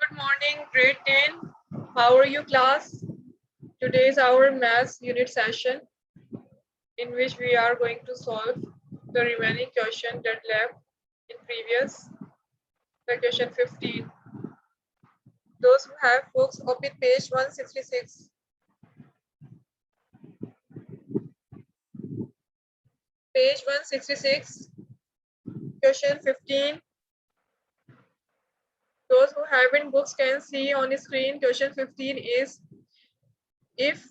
Good morning, grade 10. How are you, class? Today is our maths unit session in which we are going to solve the remaining question that left in previous, the question 15. Those who have books, open page 166. Page 166, question 15. Those who haven't books can see on the screen. Question 15 is if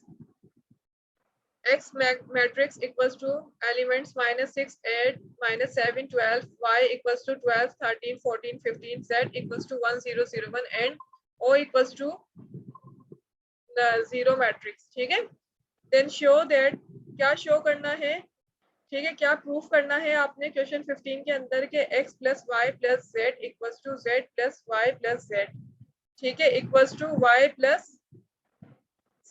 X matrix equals to elements minus 6, 8, minus 7, 12, Y equals to 12, 13, 14, 15, Z equals to 1, 0, 0, 1 and O equals to the zero matrix. ठीक है? Then show that क्या show करना है? ठीक है, क्या proof करना है आपने क्वेश्चन 15 के अंदर के x plus y plus z equals to z plus y plus z, ठीक है, equals to y plus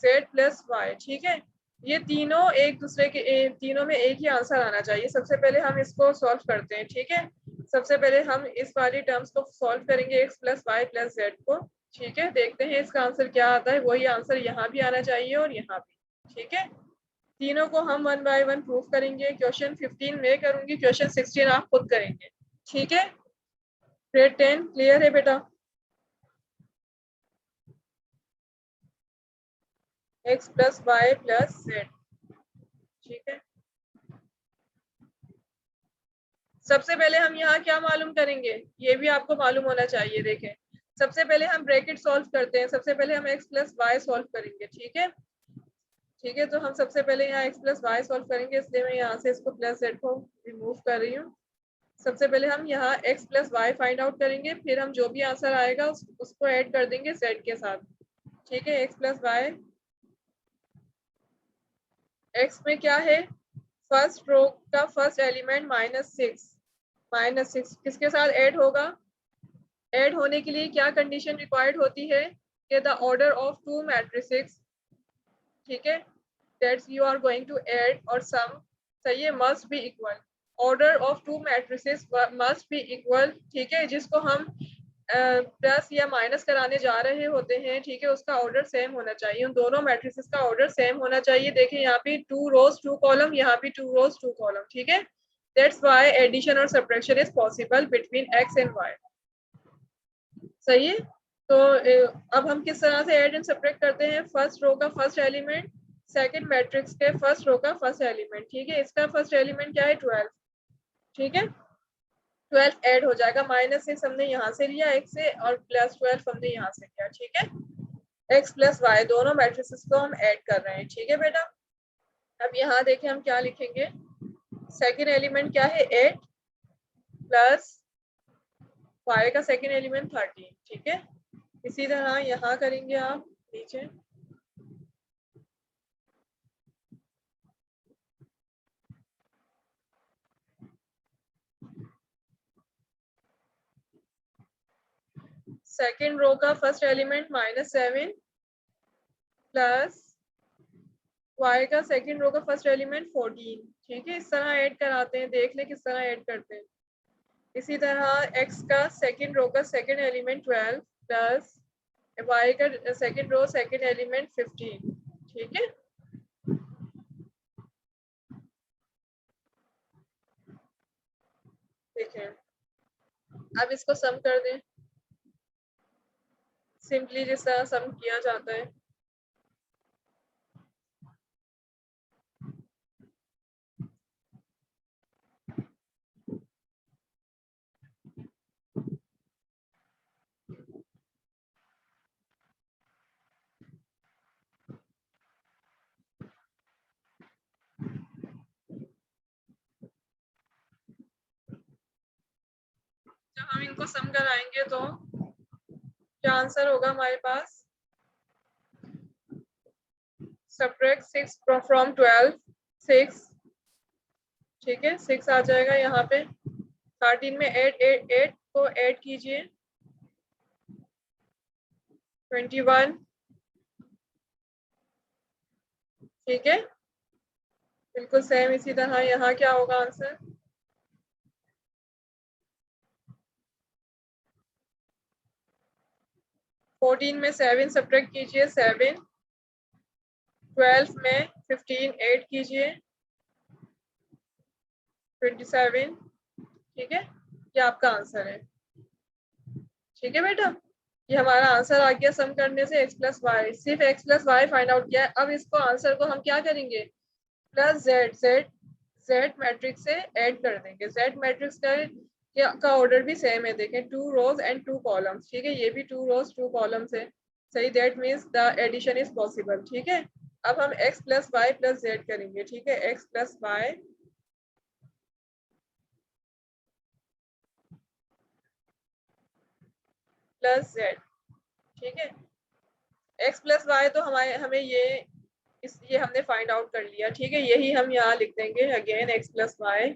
z plus y. ठीक है, ये तीनों एक दूसरे के तीनों में एक ही आंसर आना चाहिए. सबसे पहले हम इसको सॉल्व करते हैं. ठीक है, सबसे पहले हम इस वाली टर्म्स को सॉल्व करेंगे x plus y plus z को. ठीक है, देखते हैं इसका आंसर क्या आता है. वही आंसर यहाँ भी आना चाहिए और यहाँ भी. ठीक है, तीनों को हम 1 बाय 1 प्रूफ करेंगे. क्वेश्चन 15 मैं करूंगी, क्वेश्चन 16 आप खुद करेंगे. ठीक है, ग्रेड 10 क्लियर है बेटा? x plus y plus z. ठीक है, सबसे पहले हम यहाँ क्या मालूम करेंगे, ये भी आपको मालूम होना चाहिए. देखें, सबसे पहले हम ब्रैकेट सॉल्व करते हैं. सबसे पहले हम x प्लस वाई सॉल्व करेंगे. ठीक है, ठीक है, तो हम सबसे पहले यहाँ x प्लस वाई सॉल्व करेंगे, इसलिए मैं यहाँ से इसको प्लस जेड को रिमूव कर रही हूँ. सबसे पहले हम यहाँ x plus y find out करेंगे, फिर हम जो भी आंसर आएगा उसको ऐड कर देंगे z के साथ. ठीक है, x प्लस वाई, x में क्या है, फर्स्ट रो का फर्स्ट एलिमेंट -6 किसके साथ ऐड होगा. ऐड होने के लिए क्या कंडीशन रिक्वायर्ड होती है कि the order of two matrices, ठीक है, that's you are going to add और सम, सही है, must be equal. Order of two matrices must be equal. ठीक है, जिसको हम प्लस या माइनस कराने जा रहे होते हैं, ठीक है, उसका ऑर्डर सेम होना चाहिए. उन दोनों मैट्रिसेस का ऑर्डर सेम होना चाहिए. देखिए यहाँ पे 2 रोज 2 कॉलम, यहाँ पे 2 रोज 2 कॉलम. ठीक है, दैट्स व्हाई एडिशन और subtraction is possible between x and y. सही है, तो अब हम किस तरह से ऐड एंड सब्ट्रैक्ट करते हैं. फर्स्ट रो का फर्स्ट एलिमेंट, सेकंड मैट्रिक्स के फर्स्ट रो का फर्स्ट एलिमेंट. ठीक है, इसका फर्स्ट एलिमेंट क्या है, 12. ठीक है, 12 ऐड हो जाएगा. -6 हमने यहाँ से लिया x से और +12 हमने यहाँ से लिया. ठीक है, x प्लस वाई दोनों मैट्रिसेस को हम ऐड कर रहे हैं. ठीक है बेटा, अब यहाँ देखें हम क्या लिखेंगे. सेकंड एलिमेंट क्या है, 8 प्लस y का सेकंड एलिमेंट 13. ठीक है, इसी तरह यहाँ करेंगे आप नीचे. सेकेंड रो का फर्स्ट एलिमेंट -7 प्लस y का सेकेंड रो का फर्स्ट एलिमेंट 14. ठीक है, इस तरह ऐड कराते हैं. देख ले किस तरह ऐड करते हैं. इसी तरह x का सेकेंड रो का सेकेंड एलिमेंट 12 प्लस y का सेकेंड रो सेकेंड एलिमेंट 15. ठीक है, देखें, अब इसको सम कर दें सिंपली जिस तरह सम किया जाता है. जब हम इनको सम कराएंगे तो क्या आंसर होगा हमारे पास. Subtract 6 from 12, 6. ठीक है, 6 आ जाएगा यहाँ पे. 13 में 8 को ऐड कीजिए, 21. ठीक है, बिल्कुल सेम इसी तरह यहाँ क्या होगा आंसर. 14 में 7 सब्ट्रैक्ट कीजिए 7, 12 में 15 8 कीजिए 27, ठीक है, ये आपका आंसर है। ठीक है बेटा, ये हमारा आंसर आ गया सम करने से x प्लस वाई, सिर्फ x plus y find out किया है। अब इसको आंसर को हम क्या करेंगे, प्लस जेड, जेड मैट्रिक्स से ऐड कर देंगे। जेड मैट्रिक्स का ऑर्डर भी सेम है, देखें 2 रोज एंड 2 कॉलम्स, ठीक है, ये भी 2 रोज 2 कॉलम्स है, सही, that means the addition is possible. ठीक है, अब हम x plus y plus z करेंगे, ठीक है, x plus y plus z, ठीक है, x प्लस वाई तो हमें ये हमने फाइंड आउट कर लिया, ठीक है, यही हम यहाँ लिख देंगे अगेन x प्लस वाई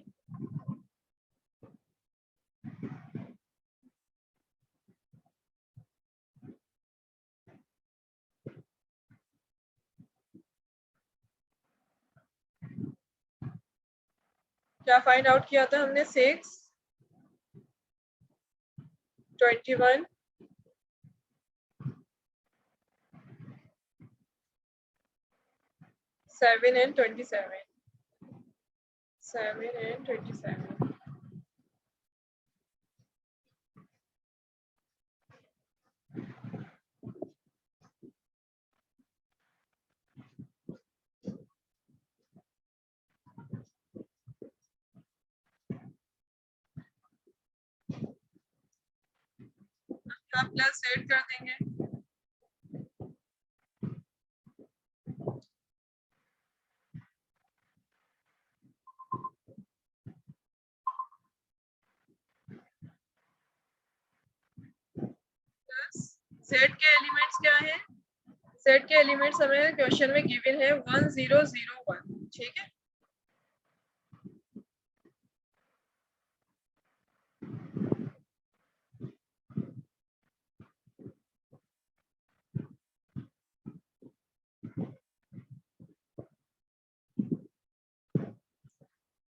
क्या फाइंड आउट किया था हमने, 6 21 7 and 27, 7 and 27। हम प्लस ऐड कर देंगे, प्लस z के एलिमेंट्स क्या है, z के एलिमेंट्स हमें क्वेश्चन में गिवन है 1001, ठीक है,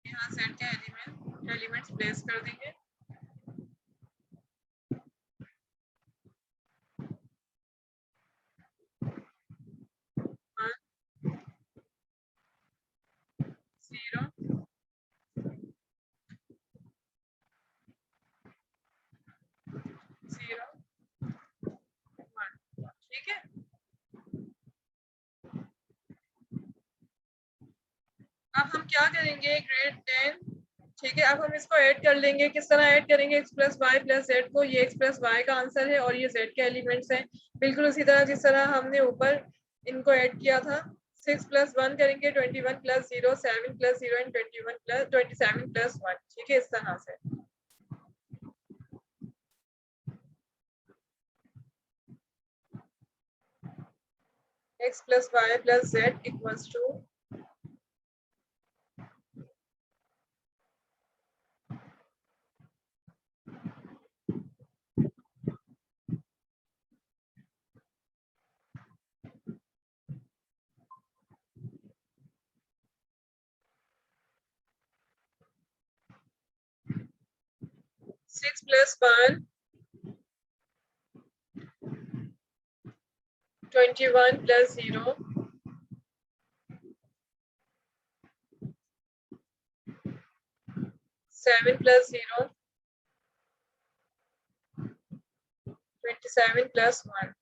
यहाँ z के एलिमेंट्स प्लेस कर देंगे, 1 0 0 1, ठीक है। अब हम क्या करेंगे, ग्रेड 10, ठीक है, अब हम इसको ऐड कर लेंगे, किस तरह ऐड करेंगे, x plus y plus z को, ये x प्लस वाई का आंसर है और ये z के एलिमेंट्स हैं, बिल्कुल उसी तरह जिस तरह हमने ऊपर इनको ऐड किया था। 6 प्लस 1 करेंगे 21 plus 0, 7 plus 0 and 21 plus 27 plus 1, ठीक है, इस तरह से। x plus y plus z equals to 6 plus 1 21 plus 0, 7 plus 0 27 plus 1,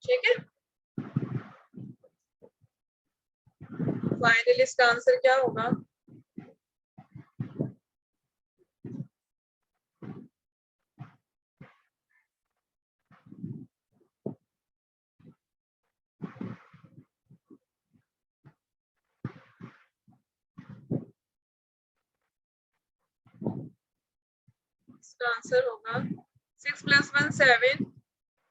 ठीक है, फाइनली इसका आंसर क्या होगा, इसका आंसर होगा 6 plus 1 7,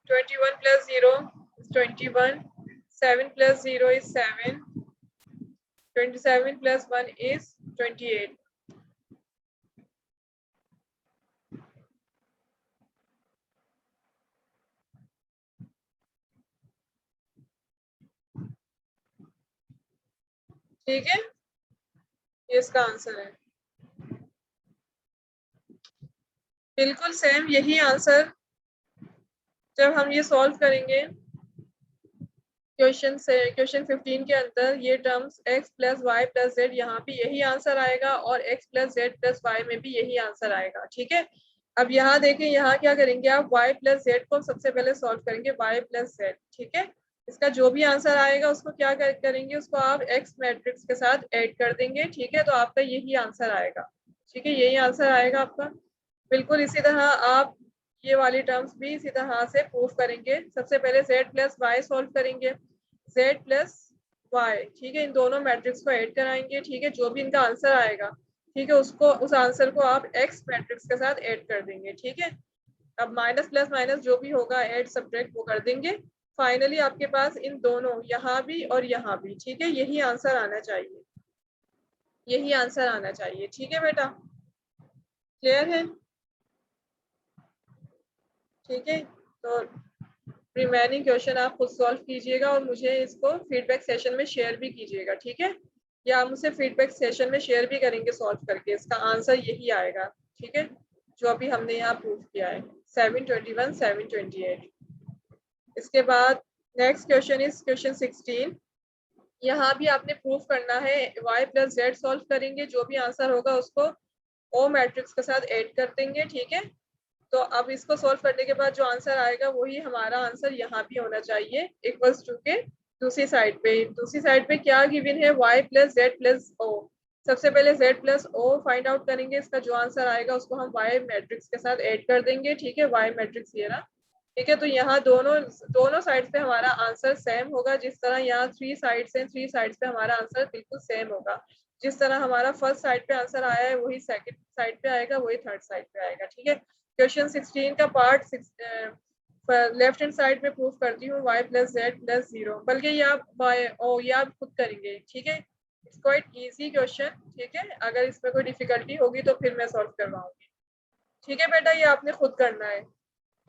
21 plus 0 is 21, 7 plus 0 is 7, 27 plus 1 is 28, ठीक है, ये इसका आंसर है, बिल्कुल सेम यही आंसर जब हम ये सॉल्व करेंगे क्वेश्चन 15 के अंदर, ये terms x plus y plus z, यहाँ पे यही आंसर आएगा और x plus z plus y में भी यही आंसर आएगा। ठीक है, अब यहाँ देखें, यहाँ क्या करेंगे आप, y प्लस जेड को सबसे पहले सॉल्व करेंगे, y प्लस जेड। ठीक है, इसका जो भी आंसर आएगा उसको क्या करेंगे, उसको आप x मैट्रिक्स के साथ ऐड कर देंगे। ठीक है, तो आपका यही आंसर आएगा। ठीक है, यही आंसर आएगा आपका। बिल्कुल इसी तरह आप ये वाली टर्म्स भी इसी तरह से प्रूफ करेंगे। सबसे पहले z प्लस वाई सॉल्व करेंगे, z प्लस वाई। ठीक है, इन दोनों मैट्रिक्स को ऐड कराएंगे। ठीक है, जो भी इनका आंसर आएगा, ठीक है, उसको उस आंसर को आप x मैट्रिक्स के साथ ऐड कर देंगे। ठीक है, अब माइनस प्लस माइनस जो भी होगा, ऐड सब्ट्रैक्ट वो कर देंगे। फाइनली आपके पास इन दोनों, यहाँ भी और यहाँ भी, ठीक है, यही आंसर आना चाहिए, यही आंसर आना चाहिए। ठीक है बेटा, क्लियर है? ठीक है, तो रिमेनिंग क्वेश्चन आप खुद सॉल्व कीजिएगा और मुझे इसको फीडबैक सेशन में शेयर भी कीजिएगा। ठीक है, या आप मुझसे फीडबैक सेशन में शेयर भी करेंगे सॉल्व करके, इसका आंसर यही आएगा। ठीक है, जो अभी हमने यहाँ प्रूफ किया है, 721 728। इसके बाद नेक्स्ट क्वेश्चन इज क्वेश्चन 16। यहाँ भी आपने प्रूफ करना है, y प्लस जेड सॉल्व करेंगे, जो भी आंसर होगा उसको ओ मैट्रिक्स के साथ ऐड कर देंगे। ठीक है, तो अब इसको सॉल्व करने के बाद जो आंसर आएगा वही हमारा आंसर यहाँ भी होना चाहिए, इक्वल्स टू के दूसरी साइड पे क्या गिवन है, y plus z plus o. सबसे पहले z plus o find out करेंगे, इसका जो आंसर आएगा उसको हम y मैट्रिक्स के साथ ऐड कर देंगे। ठीक है, y मैट्रिक्स ये रहा। ठीक है, तो यहाँ दोनों दोनों साइड पे हमारा आंसर सेम होगा। जिस तरह यहाँ 3 साइड्स हैं, 3 साइड्स पे हमारा आंसर बिल्कुल सेम होगा। जिस तरह हमारा फर्स्ट साइड पे आंसर आया है वही सेकंड साइड पे आएगा, वही थर्ड साइड पे आएगा। ठीक है, क्वेश्चन 16 का पार्ट लेफ्ट हैंड साइड में प्रूफ करती हूँ, y प्लस जेड प्लस 0, बल्कि ये आप खुद करेंगे। ठीक है, इट्स क्वाइट इजी क्वेश्चन। ठीक है, अगर इसमें कोई डिफिकल्टी होगी तो फिर मैं सॉल्व करवाऊंगी। ठीक है बेटा, ये आपने खुद करना है।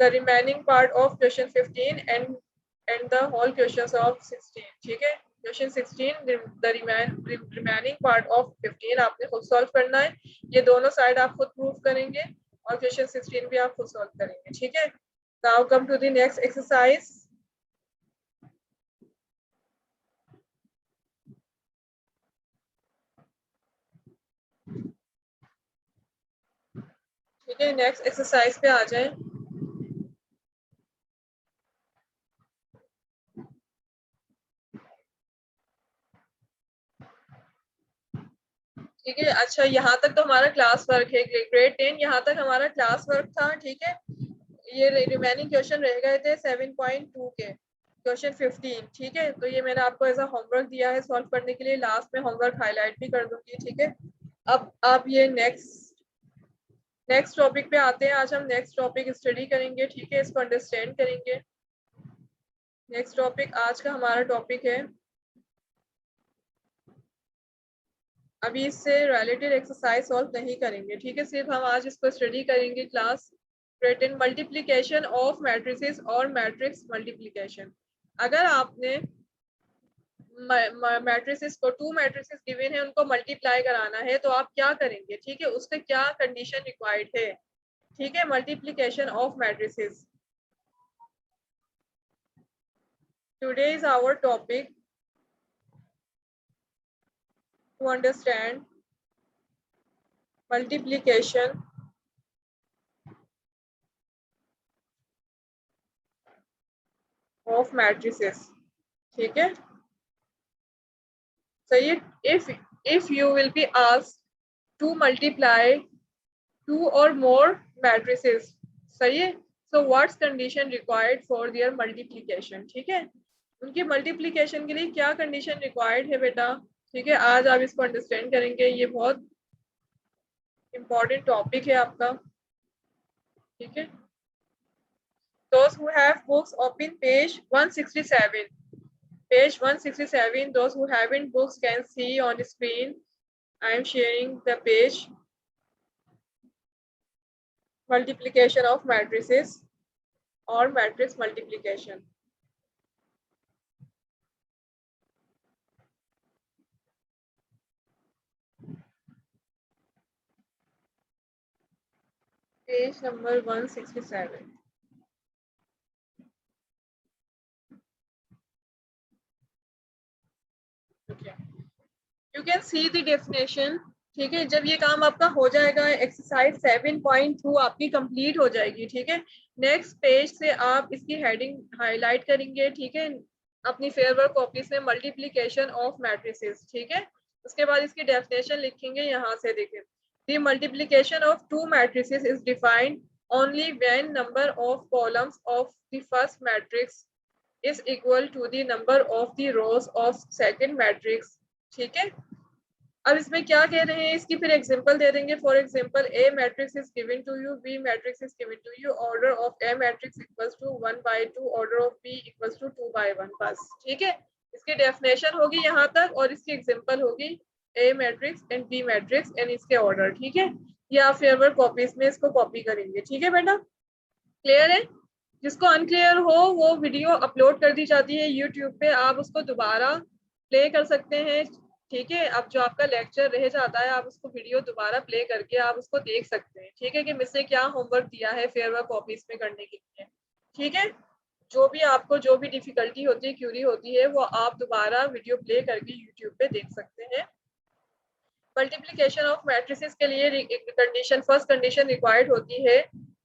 The remaining part of question 15 and the whole questions of 16. ठीक है, question 16 the remaining part of 15 आपने खुद सॉल्व करना है। ये दोनों साइड आप खुद प्रूफ करेंगे और क्वेश्चन 16 भी आप खुद सॉल्व करेंगे। ठीक है, now come to the next exercise. ठीक है, नेक्स्ट एक्सरसाइज पे आ जाए। ठीक है, अच्छा यहाँ तक तो हमारा क्लास वर्क है, ग्रेड 10 यहाँ तक हमारा क्लास वर्क था। ठीक है, ये रिमेनिंग क्वेश्चन रह गए थे 7.2 के, क्वेश्चन 15। ठीक है, तो ये मैंने आपको ऐसा होमवर्क दिया है सॉल्व करने के लिए, लास्ट में होमवर्क हाईलाइट भी कर दूंगी। ठीक है, अब आप ये नेक्स्ट टॉपिक पे आते हैं। आज हम नेक्स्ट टॉपिक स्टडी करेंगे। ठीक है, इसको अंडरस्टैंड करेंगे। नेक्स्ट टॉपिक आज का हमारा टॉपिक है, अभी इससे रिलेटेड एक्सरसाइज सॉल्व नहीं करेंगे। ठीक है, सिर्फ हम आज इसको स्टडी करेंगे। Class written multiplication of matrices और मैट्रिक्स मल्टीप्लिकेशन। अगर आपने मैट्रिसेस को 2 मैट्रिसेस गिवन है, उनको मल्टीप्लाई कराना है तो आप क्या करेंगे? ठीक है, उसके क्या कंडीशन रिक्वायर्ड है? ठीक है, multiplication of matrices. Today is our topic to understand multiplication of matrices. ठीक है, सही है। if you will be asked to multiply 2 or more matrices, सही है, so what's condition required for their multiplication? ठीक है, उनकी मल्टीप्लीकेशन के लिए क्या कंडीशन रिक्वायर्ड है बेटा? ठीक है, आज आप इसको अंडरस्टैंड करेंगे, ये बहुत इंपॉर्टेंट टॉपिक है आपका। ठीक है, those who have books open page 167, page 167, those who haven't books can see on the screen. I am sharing the page, multiplication of matrices or matrix multiplication. Page number 167. You can see the definition. ठीक है, जब ये काम आपका हो जाएगा, exercise 7.2 आपकी complete हो जाएगी। ठीक है, नेक्स्ट पेज से आप इसकी हेडिंग हाईलाइट करेंगे। ठीक है, अपनी फेयरवेल कॉपीज में मल्टीप्लीकेशन ऑफ मैट्रिसेस। ठीक है, उसके बाद इसकी डेफिनेशन लिखेंगे। यहाँ से देखें, the multiplication of two matrices is defined only when number of columns of the first matrix is equal to the number of the rows of second matrix। ठीक है, अब इसमें क्या कह रहे हैं, इसकी फिर एग्जांपल दे देंगे। For example, A matrix is given to you, B matrix is given to you, order of A matrix equals to 1/2, order of B equals to 2/1। बस ठीक है, इसकी डेफिनेशन होगी यहाँ तक और इसकी एग्जांपल होगी A matrix and B matrix and इसके ऑर्डर। ठीक है, ये आप फेयरवेल कॉपीज में इसको कॉपी करेंगे। ठीक है बेटा, क्लियर है? जिसको अनक्लियर हो वो वीडियो अपलोड कर दी जाती है यूट्यूब पे, आप उसको दोबारा प्ले कर सकते हैं। ठीक है, अब जो आपका लेक्चर रह जाता है आप उसको वीडियो दोबारा प्ले करके आप उसको देख सकते हैं। ठीक है, कि मुझसे क्या होमवर्क दिया है फेयरवेल कॉपीज में करने के लिए। ठीक है, जो भी आपको जो भी डिफिकल्टी होती है, क्यूरी होती है, वो आप दोबारा वीडियो प्ले करके यूट्यूब पे देख सकते हैं। मल्टीप्लीकेशन ऑफ मैट्रिसेस के लिए कंडीशन, फर्स्ट कंडीशन रिक्वायर्ड होती है।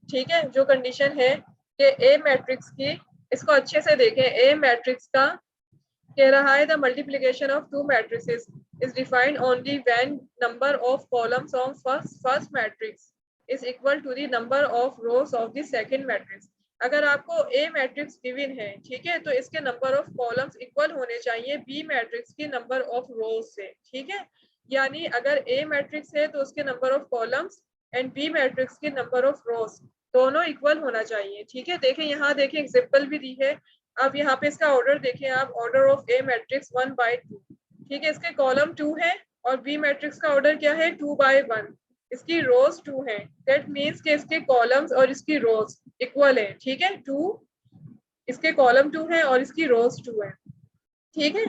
ठीक है, जो कंडीशन है कि ए मैट्रिक्स की, इसको अच्छे से देखें, ए मैट्रिक्स का कह रहा है the multiplication of two matrices is defined only when number of columns of first matrix is equal to the number of rows of the second matrix. अगर आपको ए मैट्रिक्स गिवन है, ठीक है, तो इसके नंबर ऑफ कॉलम्स इक्वल होने चाहिए B matrix की नंबर ऑफ रोज से। ठीक है, यानी अगर ए मैट्रिक्स है तो उसके number of columns and B matrix की नंबर ऑफ रोज दोनों इक्वल होना चाहिए। ठीक है, देखें यहाँ देखें एग्जांपल भी दी है। अब यहाँ पे इसका ऑर्डर देखें आप, ऑर्डर ऑफ ए मैट्रिक्स 1/2। ठीक है, इसके कॉलम 2 है और बी मैट्रिक्स का ऑर्डर क्या है, 2/1। इसकी रोज 2 है, दैट मीन्स कि इसके कॉलम्स और इसकी रोज इक्वल है। ठीक है, 2 इसके कॉलम 2 है और इसकी रोज 2 है। ठीक है,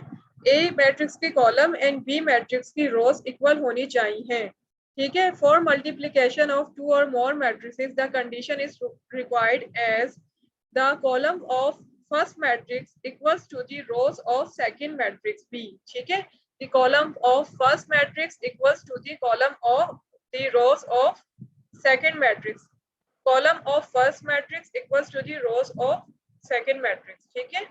ए मैट्रिक्स के कॉलम एंड बी मैट्रिक्स की रोज इक्वल होनी चाहिए। ठीक है, फॉर मल्टीप्लीकेशन ऑफ टू और more matrices the condition is required as the column of first matrix equals to the rows of second matrix B. ठीक है, the column of first matrix equals to the column of the rows of second matrix, column of first matrix equals to the rows of second matrix. ठीक है,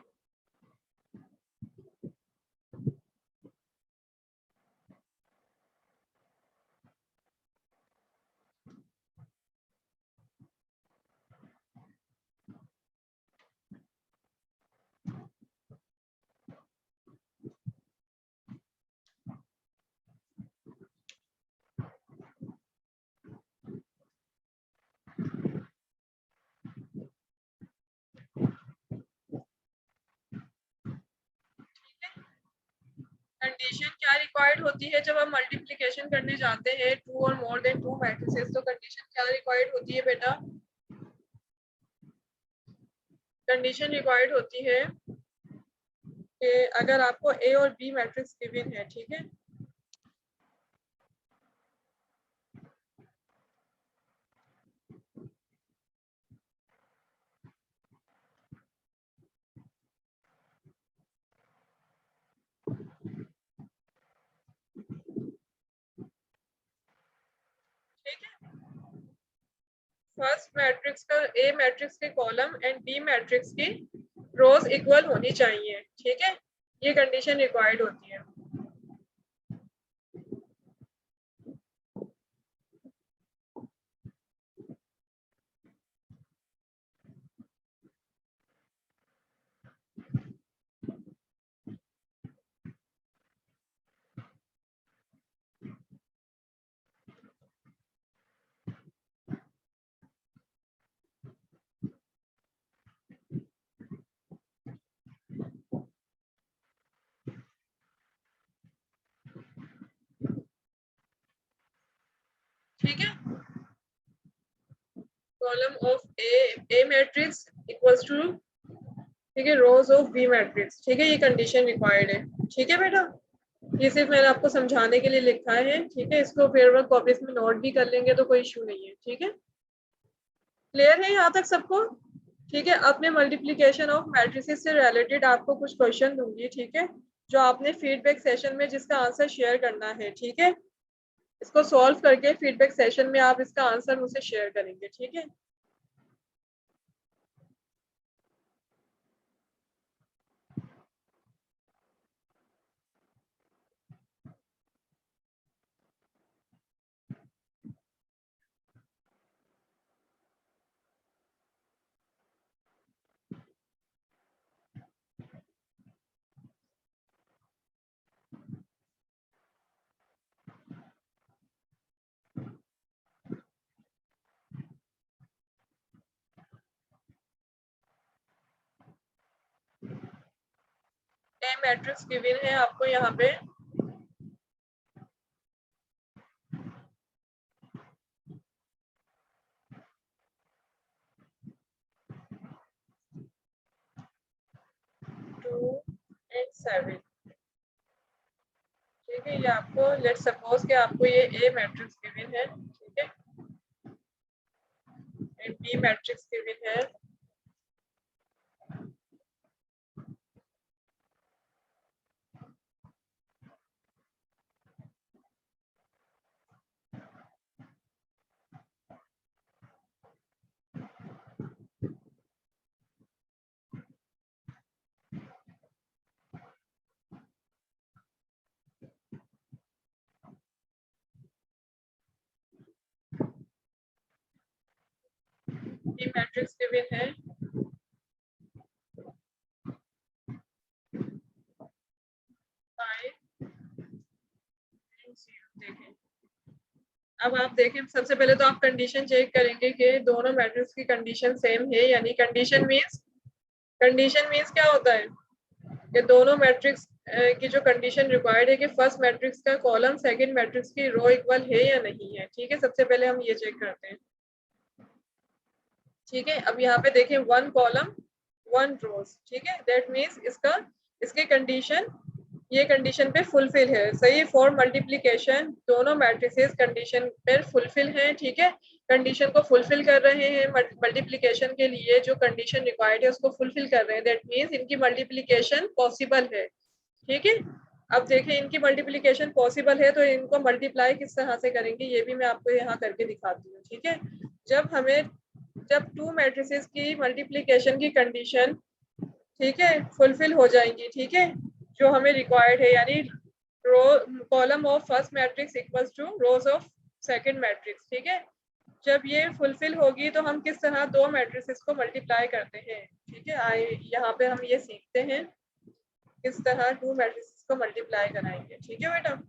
condition क्या required होती है जब हम multiplication करने जाते हैं टू और मोर देन टू मैट्रिसेस, तो कंडीशन क्या रिक्वायर्ड होती है बेटा? कंडीशन रिक्वायर्ड होती है कि अगर आपको ए और बी मैट्रिक्स गिवन है, ठीक है, ठीक है, फर्स्ट मैट्रिक्स का ए मैट्रिक्स के कॉलम एंड बी मैट्रिक्स की रोज इक्वल होनी चाहिए। ठीक है, ये कंडीशन रिक्वायर्ड होती है। ठीक है, column of A matrix equals to, ठीक है, रोज ऑफ बी मैट्रिक्स। ठीक है, ये कंडीशन रिक्वायर्ड है। ठीक है बेटा, ये सिर्फ मैंने आपको समझाने के लिए लिखा है। ठीक है, इसको फेयरवेल कॉपीज में नोट भी कर लेंगे तो कोई इशू नहीं है। ठीक है, क्लियर है यहाँ तक सबको? ठीक है, अपने मल्टीप्लिकेशन ऑफ मैट्रिसेस से रिलेटेड आपको कुछ क्वेश्चन दूंगी। ठीक है, जो आपने फीडबैक सेशन में जिसका आंसर शेयर करना है, ठीक है। इसको सॉल्व करके फीडबैक सेशन में आप इसका आंसर मुझसे शेयर करेंगे, ठीक है। ए मैट्रिक्स गिवन है आपको यहाँ पे, टू एंड सेवन, ठीक है। ये आपको लेट सपोज कि आपको ये ए मैट्रिक्स गिवन है, ठीक है, एंड बी मैट्रिक्स गिवन है, बी मैट्रिक्स गिवन है, 5 एंड 0। देखें, अब आप देखें, सबसे पहले तो आप कंडीशन चेक करेंगे कि दोनों मैट्रिक्स की कंडीशन सेम है, यानी कंडीशन मीन्स क्या होता है कि दोनों मैट्रिक्स की जो कंडीशन रिक्वायर्ड है कि फर्स्ट मैट्रिक्स का कॉलम सेकंड मैट्रिक्स की रो इक्वल है या नहीं है, ठीक है। सबसे पहले हम ये चेक करते हैं, ठीक है। अब यहाँ पे देखें, 1 कॉलम 1 रोज, ठीक है, दैट मीन्स इसकी कंडीशन, ये कंडीशन पे फुलफिल है, सही। फॉर मल्टीप्लीकेशन दोनों मैट्रिसेस कंडीशन पर फुलफिल हैं, ठीक है, कंडीशन को फुलफिल कर रहे हैं। मल्टीप्लीकेशन के लिए जो कंडीशन रिक्वायर्ड है उसको फुलफिल कर रहे हैं, दैट मीन्स इनकी मल्टीप्लीकेशन पॉसिबल है, ठीक है। अब देखें, इनकी मल्टीप्लीकेशन पॉसिबल है तो इनको मल्टीप्लाई किस तरह से करेंगे ये भी मैं आपको यहाँ करके दिखाती हूँ, ठीक है। जब 2 मैट्रिसेस की मल्टीप्लीकेशन की कंडीशन, ठीक है, फुलफिल हो जाएंगी, ठीक है, जो हमें रिक्वायर्ड है, यानी row column of first matrix equals to rows of second matrix, ठीक है। जब ये फुलफिल होगी तो हम किस तरह दो मैट्रिसेस को मल्टीप्लाई करते हैं, ठीक है। आए यहाँ पे हम ये सीखते हैं किस तरह 2 मैट्रिसेस को मल्टीप्लाई कराएंगे, ठीक है बेटा।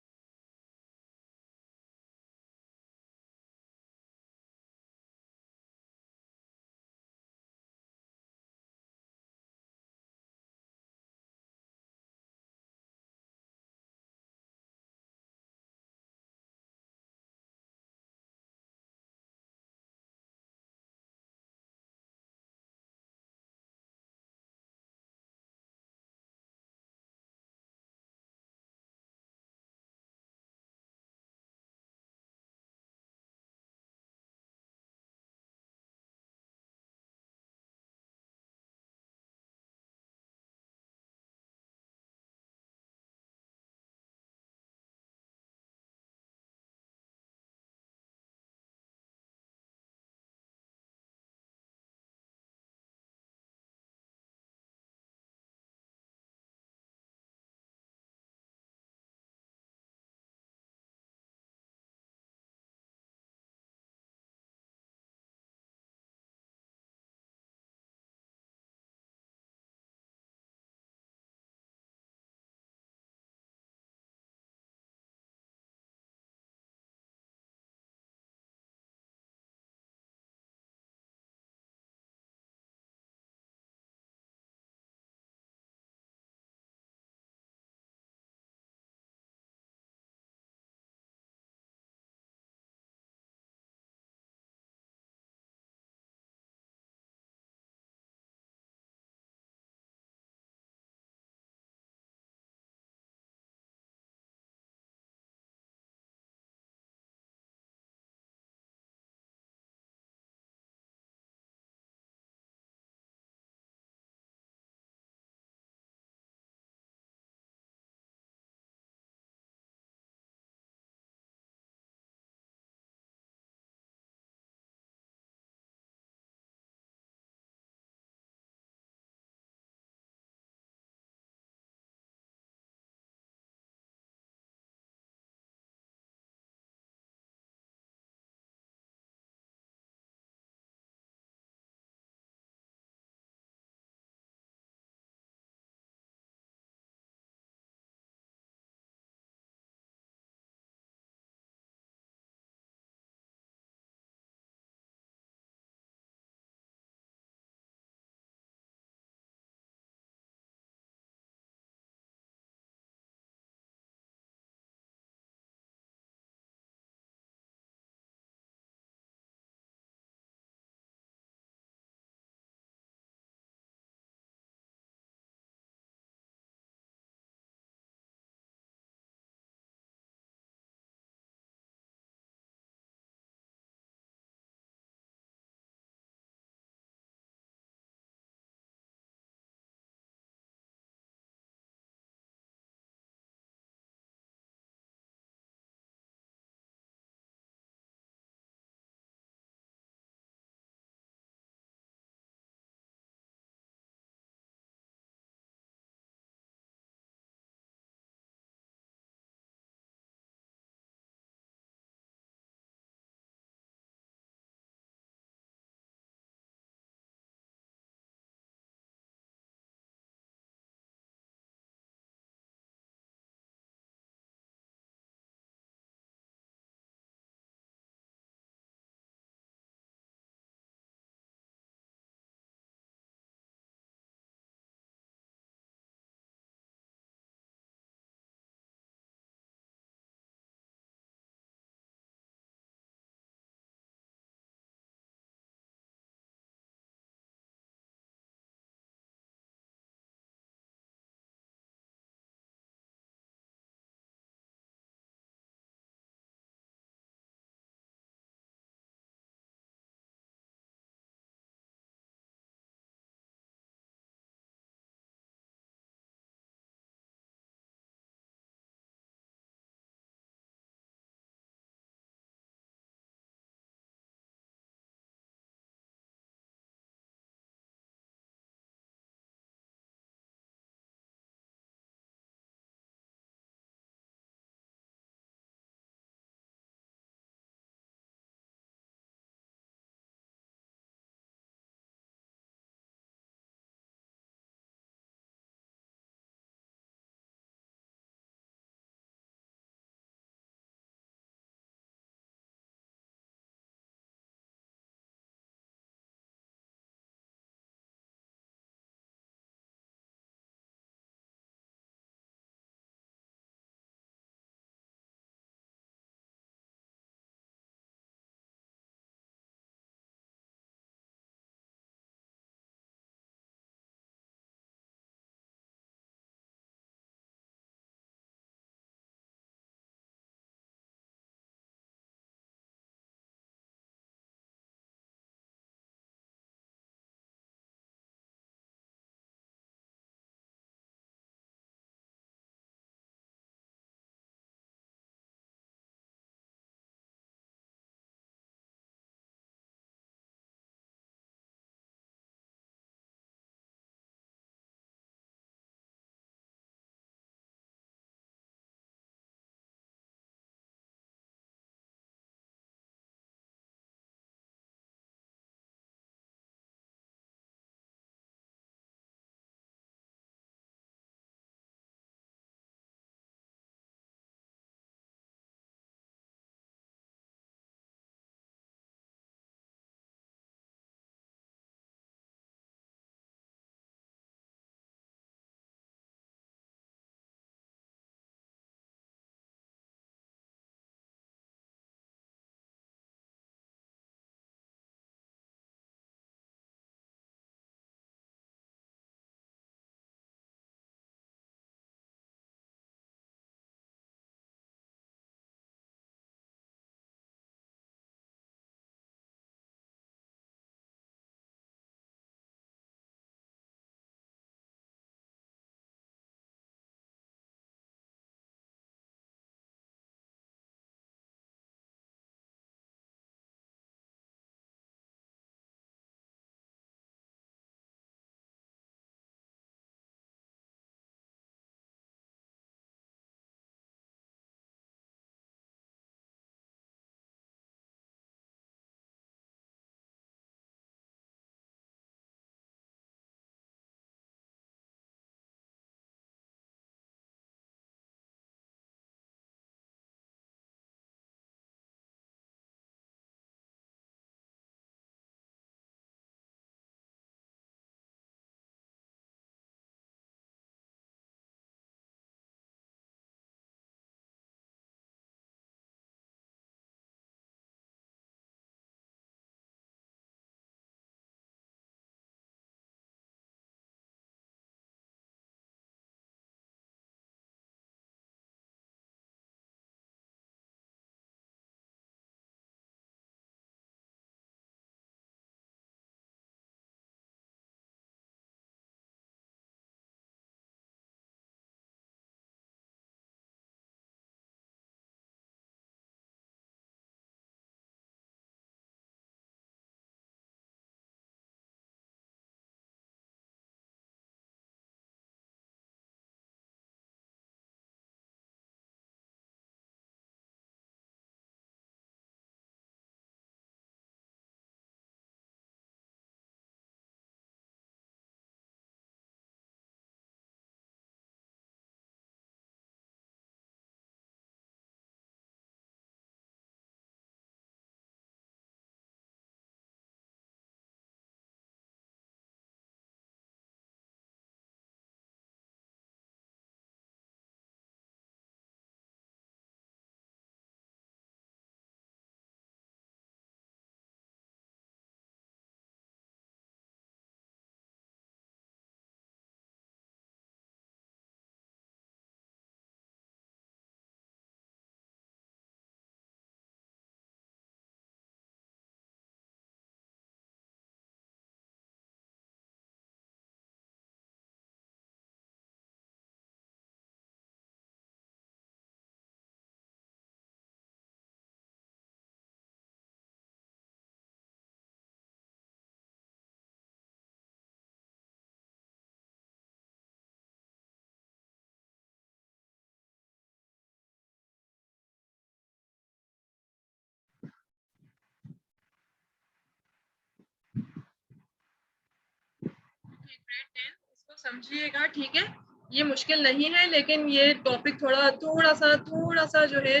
तो समझिएगा, ठीक है। ये मुश्किल नहीं है, लेकिन ये टॉपिक थोड़ा सा जो है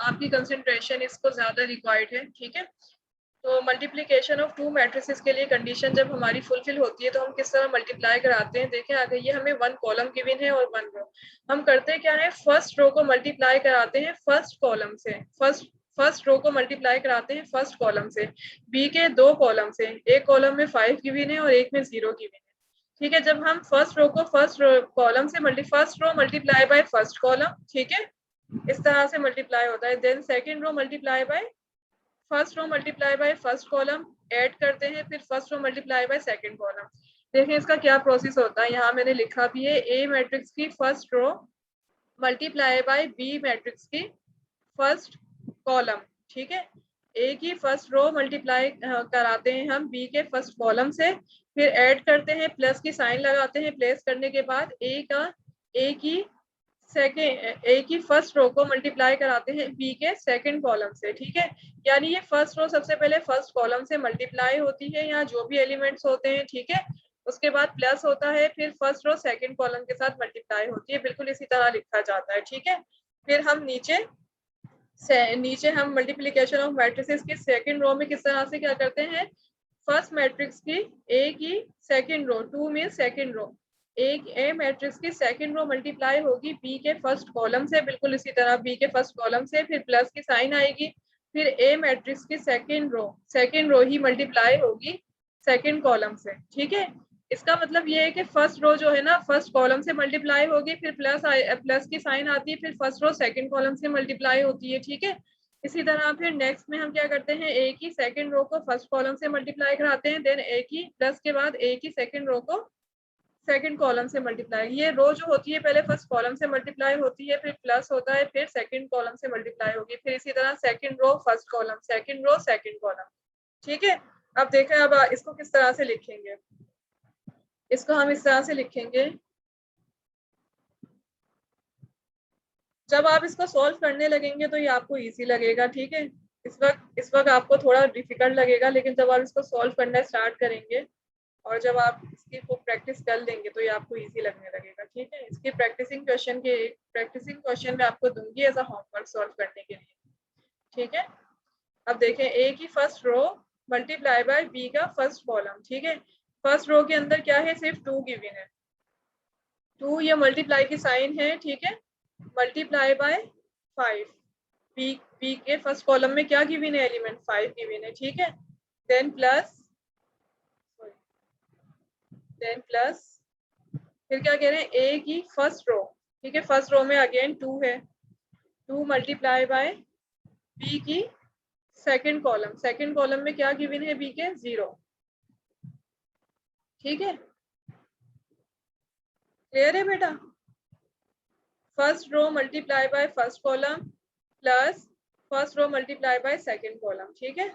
आपकी कंसंट्रेशन इसको ज्यादा रिक्वायर्ड है, ठीक है। तो मल्टीप्लिकेशन ऑफ टू मैट्रिसेस के लिए कंडीशन जब हमारी फुलफिल होती है तो हम किस तरह मल्टीप्लाई कराते हैं। देखें आगे, ये हमें वन कॉलम गिवन है और वन रो। हम करते क्या है, फर्स्ट रो को मल्टीप्लाई कराते हैं फर्स्ट कॉलम से, फर्स्ट रो को मल्टीप्लाई कराते हैं फर्स्ट कॉलम से, बी के दो कॉलम से, एक कॉलम में 5 गिवन है और एक में 0 गिवन है, ठीक है। जब हम फर्स्ट रो को फर्स्ट कॉलम से first row multiply by first column, ठीक है, इस तरह से मल्टीप्लाई होता है। Then second row multiply by first row multiply by first column, add करते हैं, फिर first row multiply by second column. देखें इसका क्या प्रोसेस होता है, यहाँ मैंने लिखा भी है, ए मैट्रिक्स की first row multiply by B matrix की फर्स्ट कॉलम, ठीक है। ए की फर्स्ट रो मल्टीप्लाई कराते हैं हम बी के फर्स्ट कॉलम से, फिर ऐड करते हैं, प्लस की साइन लगाते हैं, प्लेस करने के बाद ए की फर्स्ट रो को मल्टीप्लाई कराते हैं बी के सेकंड कॉलम से, ठीक है। यानी ये फर्स्ट रो सबसे पहले फर्स्ट कॉलम से मल्टीप्लाई होती है, यहाँ जो भी एलिमेंट्स होते हैं, ठीक है। उसके बाद प्लस होता है, फिर फर्स्ट रो सेकंड कॉलम के साथ मल्टीप्लाई होती है, बिल्कुल इसी तरह लिखा जाता है, ठीक है। फिर हम नीचे हम मल्टीप्लिकेशन ऑफ मैट्रिसेस की सेकंड रो में किस तरह से क्या करते हैं, फर्स्ट मैट्रिक्स की ए की second row, two mean second row, एक ए मैट्रिक्स की सेकंड रो मल्टीप्लाई होगी बी के फर्स्ट कॉलम से, बिल्कुल इसी तरह बी के फर्स्ट कॉलम से, फिर प्लस की साइन आएगी, फिर ए मैट्रिक्स की सेकंड रो ही मल्टीप्लाई होगी सेकंड कॉलम से, ठीक है। इसका मतलब ये है कि फर्स्ट रो जो है ना फर्स्ट कॉलम से मल्टीप्लाई होगी, फिर प्लस की साइन आती है, फिर फर्स्ट रो सेकंड कॉलम से मल्टीप्लाई होती है, ठीक है। इसी तरह फिर नेक्स्ट में हम क्या करते हैं, ए की सेकंड रो को फर्स्ट कॉलम से मल्टीप्लाई कराते हैं, देन ए की प्लस के बाद ए की सेकंड रो को सेकंड कॉलम से मल्टीप्लाई। ये रो जो होती है पहले फर्स्ट कॉलम से मल्टीप्लाई होती है, फिर प्लस होता है, फिर सेकंड कॉलम से मल्टीप्लाई होगी, फिर इसी तरह second row first column, second row second column, ठीक है। अब देखें, अब इसको किस तरह से लिखेंगे, इसको हम इस तरह से लिखेंगे, जब आप इसको सॉल्व करने लगेंगे तो ये आपको इजी लगेगा, ठीक है। इस वक्त आपको थोड़ा डिफिकल्ट लगेगा, लेकिन जब आप इसको सॉल्व करना स्टार्ट करेंगे और जब आप इसकी खूब प्रैक्टिस कर लेंगे तो ये आपको इजी लगने लगेगा, ठीक है। इसकी प्रैक्टिसिंग क्वेश्चन मैं आपको दूंगी एज अ होमवर्क सॉल्व करने के लिए, ठीक है। अब देखें, ए की first row multiply by B का फर्स्ट कॉलम, ठीक है। फर्स्ट रो के अंदर क्या है, सिर्फ 2 गिवन है, 2 ये मल्टीप्लाई की साइन है, ठीक है, मल्टीप्लाई बाय 5, बी के फर्स्ट कॉलम में क्या गिवन है, एलिमेंट 5 गिवन है, ठीक है। देन प्लस फिर क्या कह रहे हैं, ए की फर्स्ट रो, ठीक है, फर्स्ट रो में अगेन 2 है, 2 मल्टीप्लाई बाय बी की सेकंड कॉलम में क्या गिवन है, बी के 0, ठीक है। क्लियर है बेटा, first row multiply by first column plus first row multiply by second column, ठीक है।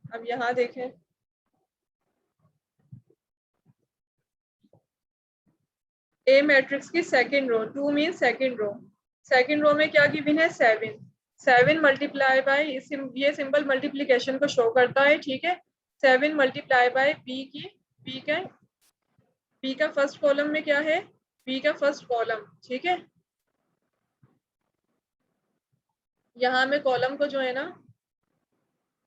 अब यहाँ देखें, ए मैट्रिक्स की second row, 2 mean second row में क्या गिवन है, 7 मल्टीप्लाई बाय, ये सिंपल मल्टीप्लिकेशन को शो करता है, ठीक है। 7 मल्टीप्लाई बाय बी का फर्स्ट कॉलम में क्या है, बी का फर्स्ट कॉलम, ठीक है। यहाँ मैं कॉलम को जो है ना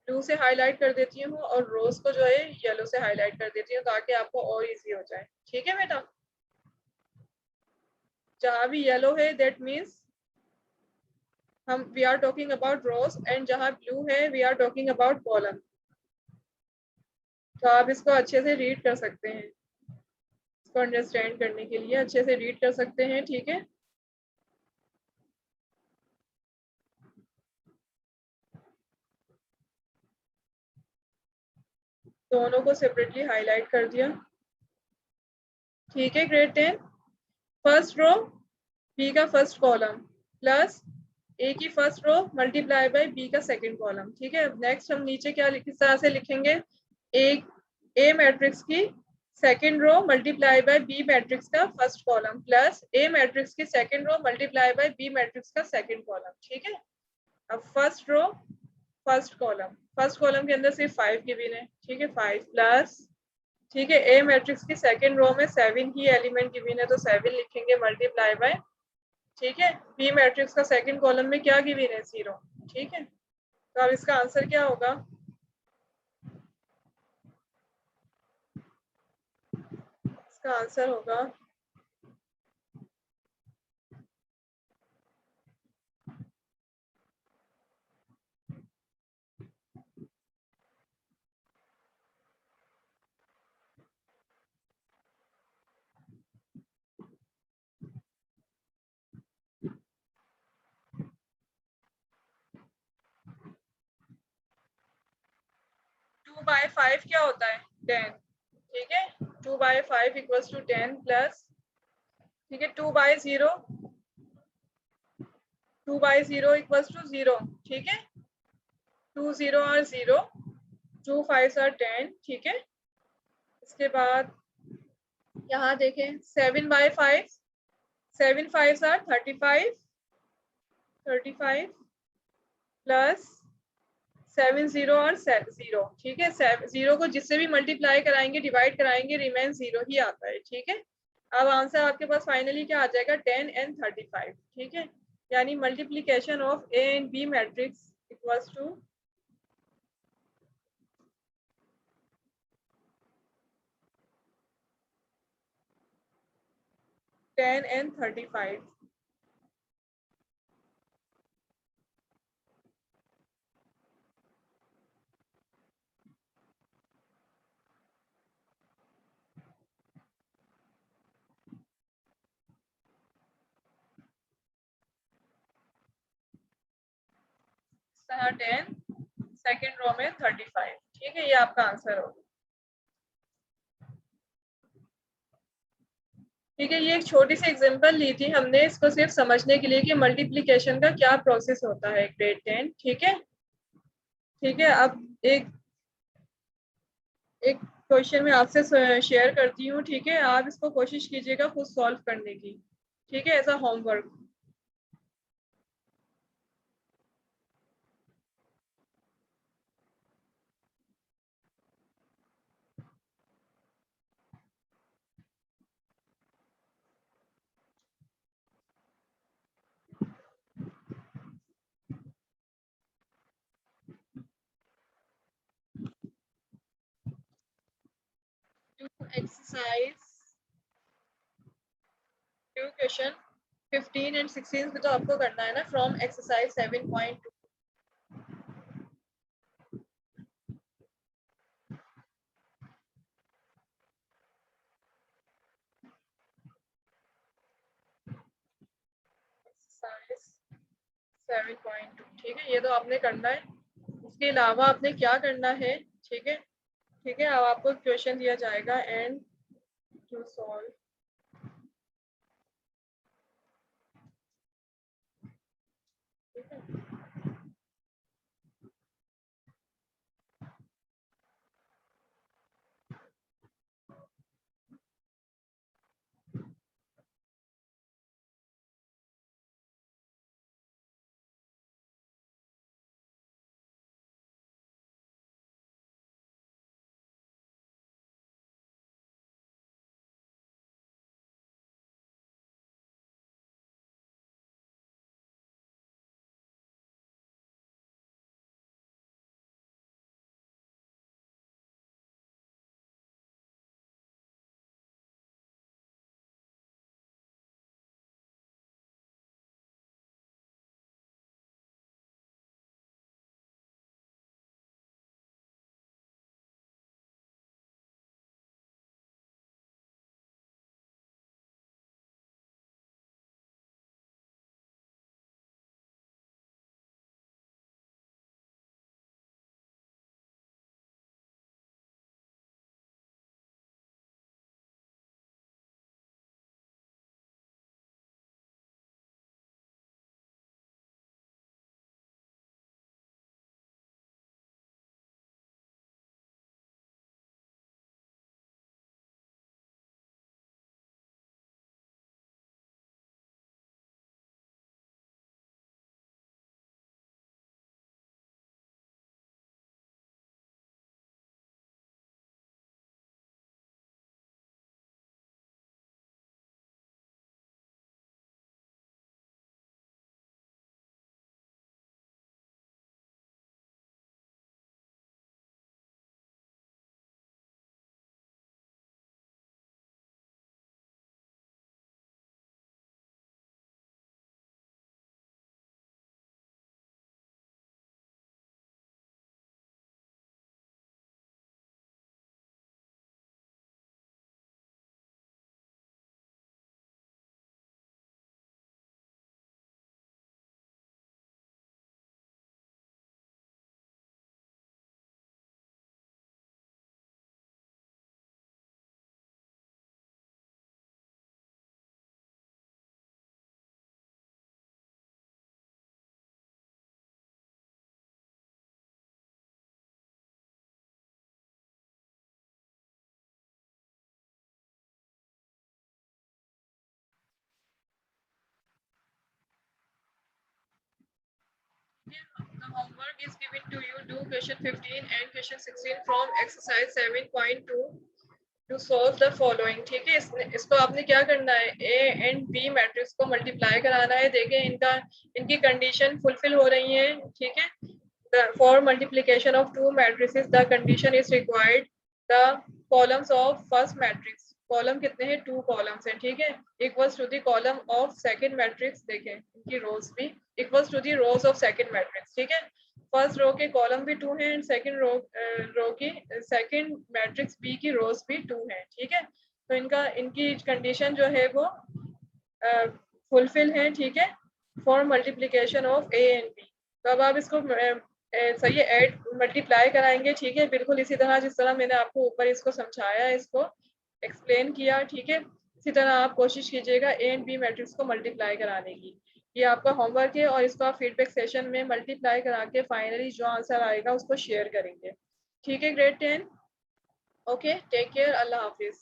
ब्लू से हाईलाइट कर देती हूँ और रोज को जो है येलो से हाईलाइट कर देती हूँ, ताकि आपको और इजी हो जाए, ठीक है बेटा। जहाँ भी येलो है that means we are talking about rows, and जहाँ ब्लू है we are talking about column. तो आप इसको अच्छे से रीड कर सकते हैं, इसको अंडरस्टैंड करने के लिए अच्छे से रीड कर सकते हैं, ठीक है। दोनों को सेपरेटली हाईलाइट कर दिया, ठीक है। ग्रेड 10 फर्स्ट रो बी का फर्स्ट कॉलम प्लस ए की first row multiply by B का सेकंड कॉलम, ठीक है। नेक्स्ट हम नीचे क्या किस तरह से लिखेंगे, ए मैट्रिक्स की second row multiply by B matrix का first column plus A matrix की second row multiply by B matrix का सेकंड कॉलम, ठीक है। अब फर्स्ट रो फर्स्ट कॉलम के अंदर सिर्फ 5 गिवन है, ठीक है, 5 प्लस ठीक है, ए मैट्रिक्स की सेकंड रो में 7 ही एलिमेंट गिवन है तो 7 लिखेंगे मल्टीप्लाई बाय, ठीक है। बी मैट्रिक्स का सेकंड कॉलम में क्या गिवन है, 0, ठीक है। तो अब इसका आंसर क्या होगा, इसका आंसर होगा 2/5 क्या होता है, 10, ठीक है। 2/5 इक्वल्स टू 10 प्लस, ठीक है, 2/0, 2/0 इक्वल्स टू 0, ठीक है। 2 0 और 0, 2 5 और 10, ठीक है। इसके बाद यहाँ देखें 7/5, 7 5 आर 35, 35 प्लस 7 0 और 0, ठीक है। 0 को जिससे भी मल्टीप्लाई कराएंगे डिवाइड कराएंगे रिमेन 0 ही आता है, ठीक है। अब आंसर आपके पास फाइनली क्या आ जाएगा, 10 एंड 35, ठीक है। यानी multiplication of A and B matrix equals to 10 and 35। तरह 10, सेकेंड रो में 35, ठीक है। ये आपका आंसर होगा, ठीक है। ये एक छोटी सी एग्जांपल ली थी हमने इसको सिर्फ समझने के लिए कि मल्टीप्लिकेशन का क्या प्रोसेस होता है ग्रेड 10, ठीक है। ठीक है, अब एक एक क्वेश्चन मैं आपसे शेयर करती हूँ, ठीक है। आप इसको कोशिश कीजिएगा खुद सॉल्व करने की, ठीक है, as a homework. Exercise question 15 and 16 पे तो आपको करना है ना, फ्रॉम एक्सरसाइज 7.2। एक्सरसाइज 7.2, ठीक है, ये तो आपने करना है। उसके अलावा आपने क्या करना है, ठीक है। ठीक है, अब आपको क्वेश्चन दिया जाएगा एंड टू सॉल्व, ठीक है। The homework is given to you. Do question 15 and question 16 from exercise 7.2 to solve the following. ठीक है, इसको आपने क्या करना है, ए एंड बी मैट्रिक्स को मल्टीप्लाई कराना है. देखें इनकी कंडीशन फुलफिल हो रही है. ठीक है, for multiplication of two matrices the condition is required. The columns of first matrix, column कितने हैं, 2 कॉलम्स हैं. ठीक है, equals to the column of second matrix. देखें इनकी रोज भी equals to the rows of second matrix. ठीक है, फर्स्ट रो के कॉलम भी 2 हैं एंड सेकंड रो की सेकंड मैट्रिक्स बी की रोज भी 2 हैं. ठीक है, तो इनकी कंडीशन जो है वो फुलफिल है. ठीक है, for multiplication of A and B. तो अब आप इसको सही ऐड मल्टीप्लाई कराएंगे. ठीक है, बिल्कुल इसी तरह जिस तरह मैंने आपको ऊपर इसको समझाया, इसको एक्सप्लेन किया. ठीक है, इसी तरह आप कोशिश कीजिएगा ए एंड बी मैट्रिक्स को मल्टीप्लाई कराने की. ये आपका होमवर्क है और इसको आप फीडबैक सेशन में मल्टीप्लाई करा के फाइनली जो आंसर आएगा उसको शेयर करेंगे. ठीक है, ग्रेड 10. ओके, टेक केयर, अल्लाह हाफिज.